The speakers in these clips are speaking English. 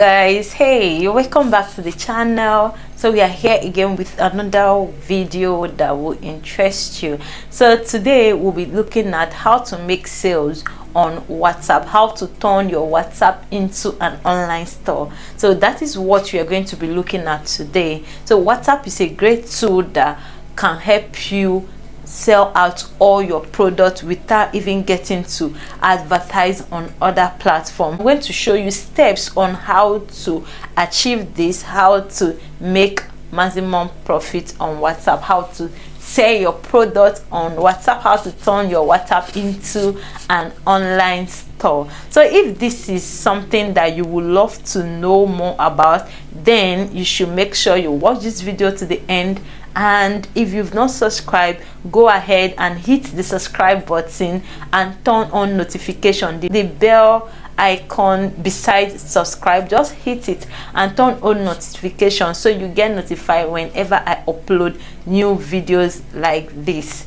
Guys, hey, welcome back to the channel. So we are here again with another video that will interest you. So today we'll be looking at how to make sales on WhatsApp, how to turn your WhatsApp into an online store. So that is what we are going to be looking at today. So WhatsApp is a great tool that can help you sell out all your products without even getting to advertise on other platforms. I'm going to show you steps on how to achieve this, how to make maximum profit on WhatsApp, how to sell your product on WhatsApp, how to turn your WhatsApp into an online store. So if this is something that you would love to know more about, then you should make sure you watch this video to the end. And if you've not subscribed, go ahead and hit the subscribe button and turn on notification, the bell icon beside subscribe. Just hit it and turn on notification so you get notified whenever I upload new videos like this.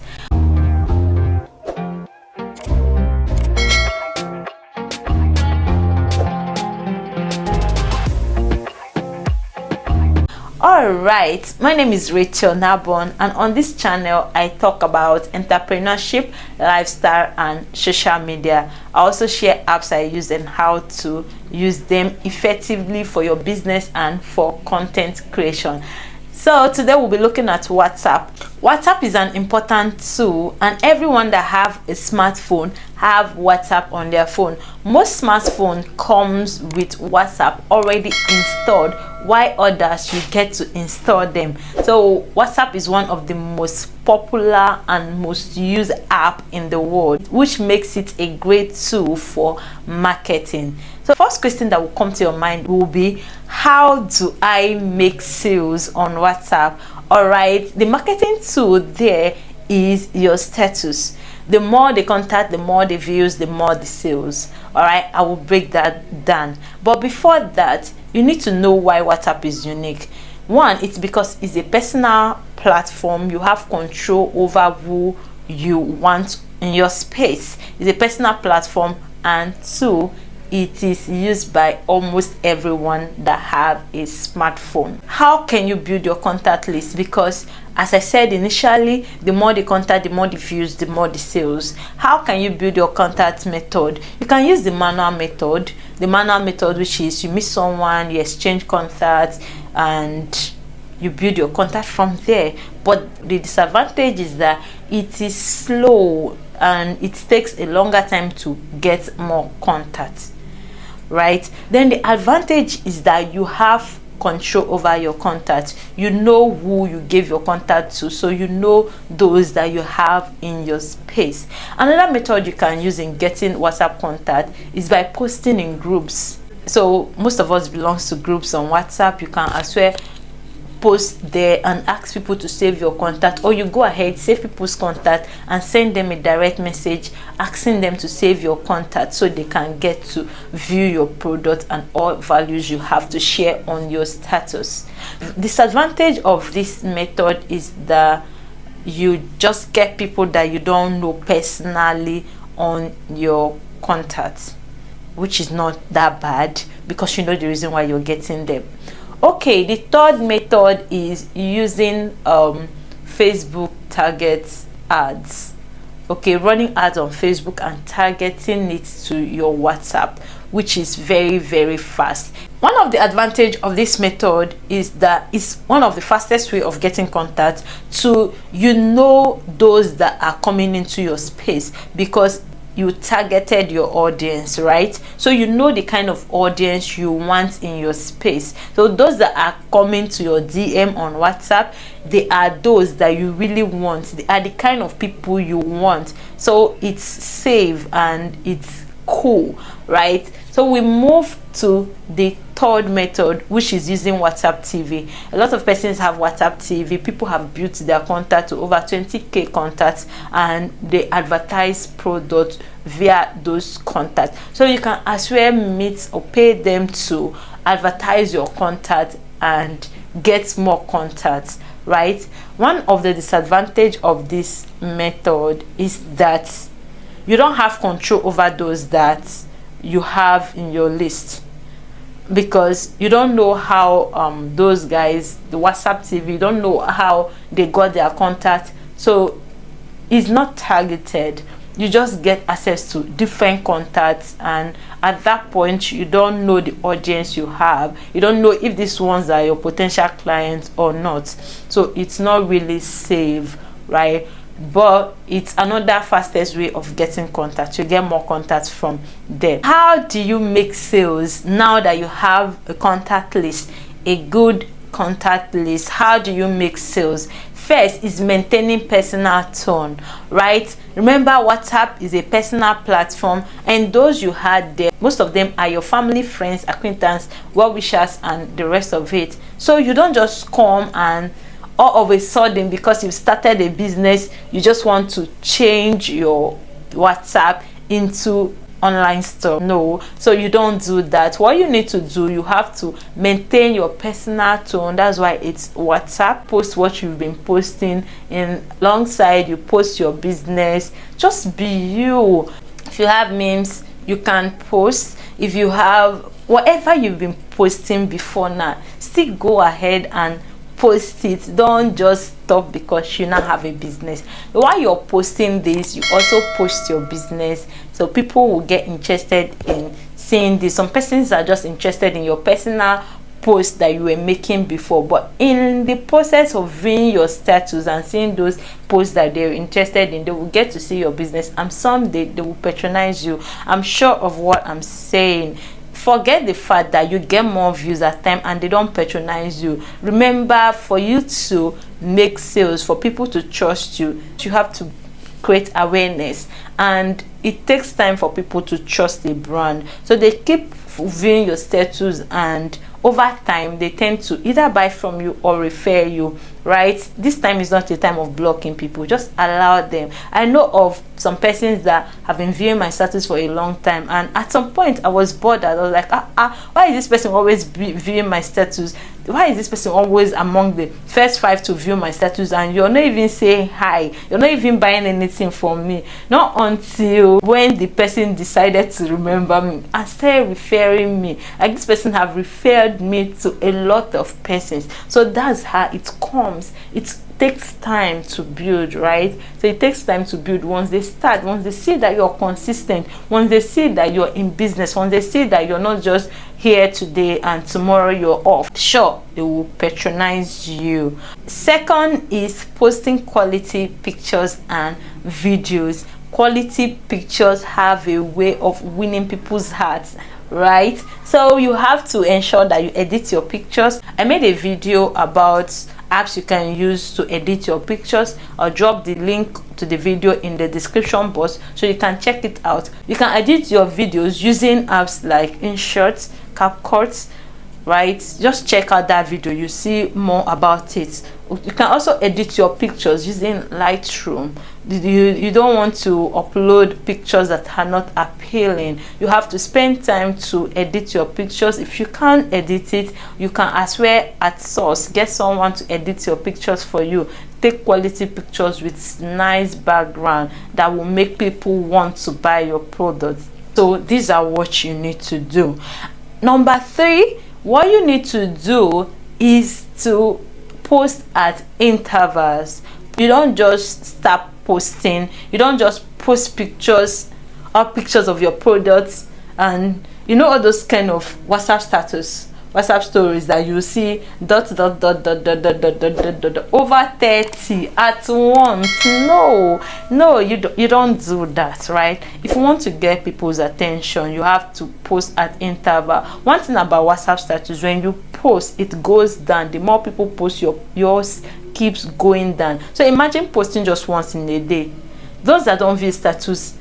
Alright, my name is Rachel Nabon, and on this channel I talk about entrepreneurship, lifestyle and social media. I also share apps I use and how to use them effectively for your business and for content creation. So today we'll be looking at WhatsApp. WhatsApp is an important tool, and everyone that have a smartphone have WhatsApp on their phone. Most smartphone comes with WhatsApp already installed, while others you get to install them. So WhatsApp is one of the most popular and most used app in the world, which makes it a great tool for marketing. So first question that will come to your mind will be, how do I make sales on WhatsApp? All right, the marketing tool there is your status. The more the contact, the more the views, the more the sales. All right, I will break that down. But before that, you need to know why WhatsApp is unique. One, it's because it's a personal platform. You have control over who you want in your space. It's a personal platform. And two, it is used by almost everyone that have a smartphone. How can you build your contact list? Because as I said initially, the more the contact, the more the views, the more the sales. How can you build your contact method? You can use the manual method. The manual method, which is you meet someone, you exchange contacts, and you build your contact from there. But the disadvantage is that it is slow and it takes a longer time to get more contacts. Right? Then the advantage is that you have control over your contacts. You know who you gave your contact to, so you know those that you have in your space. Another method you can use in getting WhatsApp contact is by posting in groups. So most of us belongs to groups on WhatsApp. You can as well post there and ask people to save your contact, or you go ahead, save people's contact and send them a direct message asking them to save your contact so they can get to view your product and all values you have to share on your status. Disadvantage of this method is that you just get people that you don't know personally on your contacts, which is not that bad because you know the reason why you're getting them. Okay, the third method is using Facebook target ads. Okay, running ads on Facebook and targeting it to your WhatsApp, which is very, very fast. One of the advantage of this method is that it's one of the fastest way of getting contact to, you know, those that are coming into your space because you targeted your audience, right? So you know the kind of audience you want in your space. So those that are coming to your DM on WhatsApp, they are those that you really want. They are the kind of people you want. So it's safe and it's cool, right? So we move to the third method, which is using WhatsApp TV. A lot of persons have WhatsApp TV. People have built their contact to over 20k contacts, and they advertise products via those contacts. So you can as well meet or pay them to advertise your contact and get more contacts, right? One of the disadvantages of this method is that you don't have control over those that you have in your list. because you don't know how those guys, the WhatsApp TV, you don't know how they got their contact. So it's not targeted. You just get access to different contacts, and at that point you don't know the audience you have. You don't know if these ones are your potential clients or not. So it's not really safe, right? But it's another fastest way of getting contact. You get more contacts from there. How do you make sales now that you have a contact list, a good contact list? How do you make sales? First is maintaining personal tone, right? Remember, WhatsApp is a personal platform, and those you had there, most of them are your family, friends, acquaintance, well wishers, and the rest of it. So you don't just come and all of a sudden, because you've started a business, you just want to change your WhatsApp into online store. No, so you don't do that. What you need to do, you have to maintain your personal tone. That's why it's WhatsApp. Post what you've been posting, and alongside you post your business. Just be you. If you have memes, you can post. If you have whatever you've been posting before now, still go ahead and post it. Don't just stop because you now have a business. While you're posting this, you also post your business, so people will get interested in seeing this. Some persons are just interested in your personal post that you were making before, but in the process of viewing your status and seeing those posts that they're interested in, they will get to see your business, and someday they will patronize you. I'm sure of what I'm saying. Forget the fact that you get more views at time and they don't patronize you. Remember, for you to make sales, for people to trust you, you have to create awareness, and it takes time for people to trust a brand. So they keep viewing your status, and over time they tend to either buy from you or refer you, right? This time is not a time of blocking people. Just allow them. I know of some persons that have been viewing my status for a long time, and at some point I was bored. I was like, why is this person always viewing my status? Why is this person always among the first 5 to view my status, and you're not even saying hi, you're not even buying anything from me? Not until when the person decided to remember me and started referring me. Like, this person have referred me to a lot of persons. So that's how it comes. It takes time to build, right? So it takes time to build. Once they start, once they see that you're consistent, once they see that you're in business, once they see that you're not just here today and tomorrow you're off, sure, they will patronize you. Second is posting quality pictures and videos. Quality pictures have a way of winning people's hearts, right? So you have to ensure that you edit your pictures. I made a video about apps you can use to edit your pictures. I'll drop the link to the video in the description box so you can check it out. You can edit your videos using apps like InShot, CapCut, right? Just check out that video, you see more about it. You can also edit your pictures using Lightroom. You don't want to upload pictures that are not appealing. You have to spend time to edit your pictures. If you can't edit it, you can as well at source get someone to edit your pictures for you. Take quality pictures with nice background that will make people want to buy your product. So these are what you need to do. Number 3, what you need to do is to post at intervals. You don't just start posting. You don't just post pictures or pictures of your products, and you know all those kind of WhatsApp status, WhatsApp stories that you see over 30 at once. No, you don't do that, right? If you want to get people's attention, you have to post at interval. One thing about WhatsApp status, when you post, it goes down. The more people post, yours keeps going down. So imagine posting just once in a day. Those that don't view status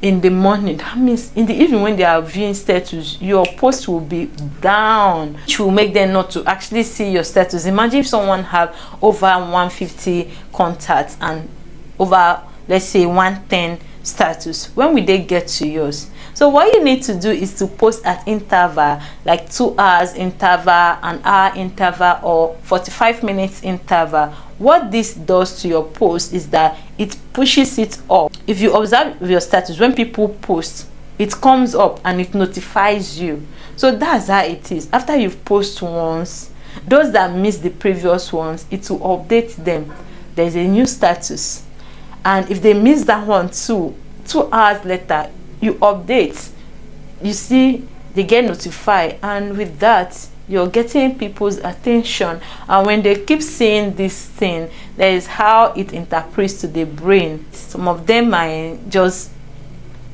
in the morning, that means in the evening when they are viewing status, your post will be down, which will make them not to actually see your status. Imagine if someone have over 150 contacts and over, let's say, 110 status. When will they get to yours? So what you need to do is to post at interval, like 2 hours interval, an hour interval, or 45 minutes interval. What this does to your post is that it pushes it up. If you observe your status, when people post, it comes up and it notifies you. So that's how it is. After you've posted once, those that missed the previous ones, it will update them. There's a new status, and if they miss that one too, 2 hours later you update, you see they get notified, and with that you're getting people's attention. And when they keep seeing this thing, that is how it interprets to the brain. Some of them might just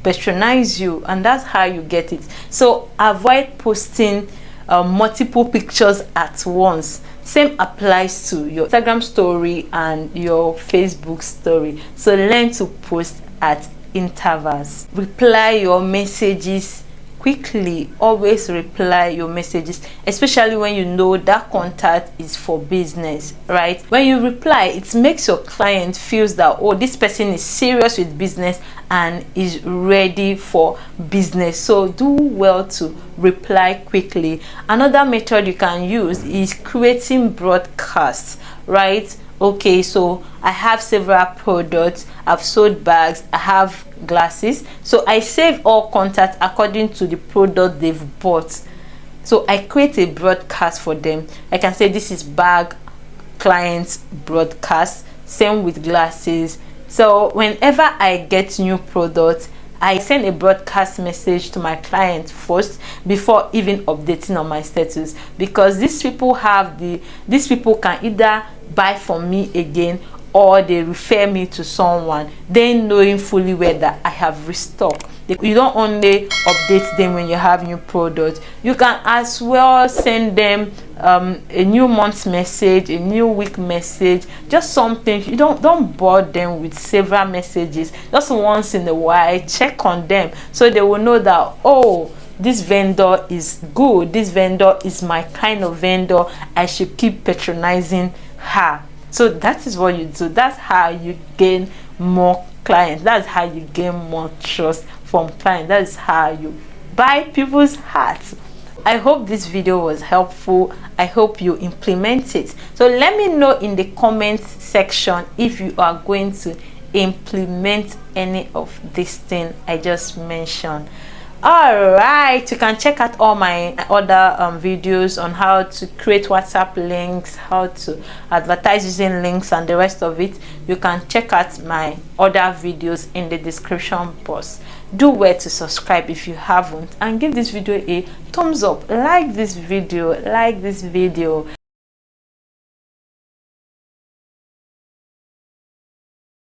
patronize you, and that's how you get it. So avoid posting multiple pictures at once. Same applies to your Instagram story and your Facebook story. So learn to post at intervals. Reply your messages quickly. Always reply your messages, especially when you know that contact is for business, right? When you reply, it makes your client feels that, oh, this person is serious with business and is ready for business. So do well to reply quickly. Another method you can use is creating broadcasts, right? Okay, so I have several products, I've sold bags, I have glasses, so I save all contacts according to the product they've bought. So I create a broadcast for them. I can say this is bag clients broadcast, same with glasses. So whenever I get new products, I send a broadcast message to my client first before even updating on my status, because these people can either buy from me again, or they refer me to someone, then knowing fully well that I have restocked. You don't only update them when you have new products, you can as well send them a new month message, a new week message, just something. You don't bore them with several messages. Just once in a while, check on them so they will know that, oh, this vendor is good, this vendor is my kind of vendor, I should keep patronizing her. So that is what you do. That's how you gain more clients. That's how you gain more trust from clients. That is how you buy people's hearts. I hope this video was helpful. I hope you implement it. So let me know in the comments section if you are going to implement any of this thing I just mentioned. All right, you can check out all my other videos on how to create WhatsApp links, how to advertise using links, and the rest of it. You can check out my other videos in the description box. Do well to subscribe if you haven't, and give this video a thumbs up. Like this video.